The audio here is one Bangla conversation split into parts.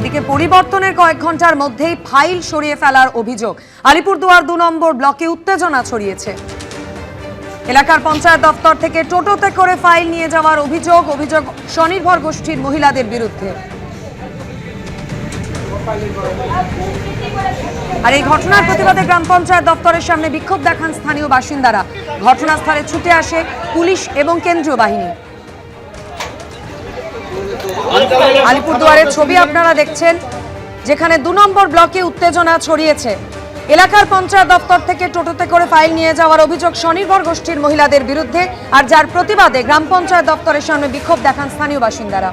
এদিকে পরিবর্তনের কয়েক ঘন্টার মধ্যেই ফাইল সরিয়ে ফেলার অভিযোগ। আলিপুরদুয়ার 2 নম্বর ব্লকে উত্তেজনা ছড়িয়েছে। এলাকার পঞ্চায়েত দপ্তর থেকে টোটোতে করে ফাইল নিয়ে যাওয়ার অভিযোগ স্বনির্ভর গোষ্ঠীর মহিলাদের বিরুদ্ধে। আর এই ঘটনার প্রতিবাদে গ্রাম পঞ্চায়েত দপ্তরের সামনে বিক্ষোভ দেখান স্থানীয় বাসিন্দারা। ঘটনাস্থলে ছুটে আসে পুলিশ এবং কেন্দ্রীয় বাহিনী। আলিপুরদুয়ারের ছবি আপনারা দেখছেন, যেখানে 2 নম্বর ব্লকে উত্তেজনা ছড়িয়েছে। এলাকার পঞ্চায়েত দপ্তর থেকে টোটোতে করে ফাইল নিয়ে যাওয়ার অভিযোগ স্বনির্ভর গোষ্ঠীর মহিলাদের বিরুদ্ধে, আর যার প্রতিবাদে গ্রাম পঞ্চায়েত দপ্তরের সামনে বিক্ষোভ দেখান স্থানীয় বাসিন্দারা।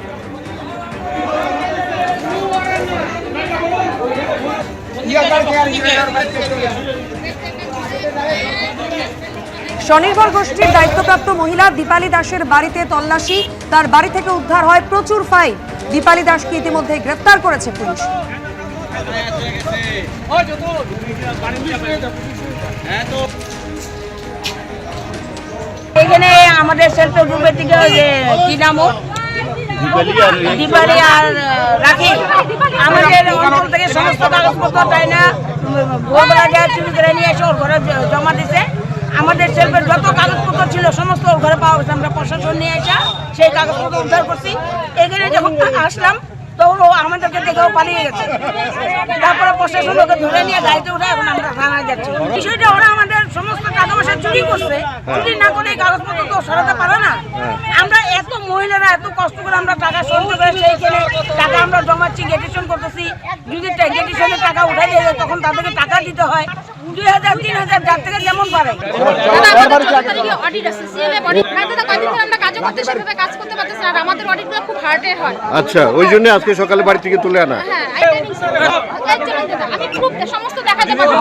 স্বনির্ভর গোষ্ঠীর দায়িত্বপ্রাপ্ত মহিলা দীপালি দাসের বাড়িতে তল্লাশি, তার বাড়ি থেকে উদ্ধার হয় প্রচুর ফাইল। দীপালি দাসকে ইতিমধ্যে গ্রেফতার করেছে পুলিশ। এখানে আমাদের সেলফ হেল্প গ্রুপের থেকে কি নাম দীপালি আর রাখি আমাদের অঞ্চল থেকে সমস্ত কাগজপত্র তাই না ভোরবেলা যায় চুরি করে নিয়ে এসে ওর ঘরে জমা দিছে। আমাদের সেলফের যত কাগজপত্র ছিল সমস্ত ওর ঘরে পাওয়া গেছে। আমরা প্রশাসন নিয়ে এসে সেই কাগজপত্র উদ্ধার করছি। এখানে যখন আসলাম তখন ও আমাদেরকে দেখেও পালিয়ে গেছে। তারপরে প্রশাসন ওকে ধরে নিয়ে গাড়িতে উঠে এখন আমরা থানায় যাচ্ছি। বিষয়টা ওরা আমাদের সমস্ত টাকা পয়সা চুরি করছে, চুরি না করে এই কাগজপত্র তো সরাতে পারে না। আমরা এত মহিলারা এত কষ্ট করে আমরা টাকা সঞ্চয় করে সেইখানে টাকা আমরা জমাচ্ছি, গেটিশন করতেছি। যদি গেটিশনের টাকা উঠে দিয়ে যায় তখন তাদেরকে টাকা দিতে হয় 2000 3000 যার থেকে যেমন পারে। আচ্ছা, ওই জন্য আজকে সকালে বাড়ি থেকে তুলে আনা। সমস্ত দেখা যাবে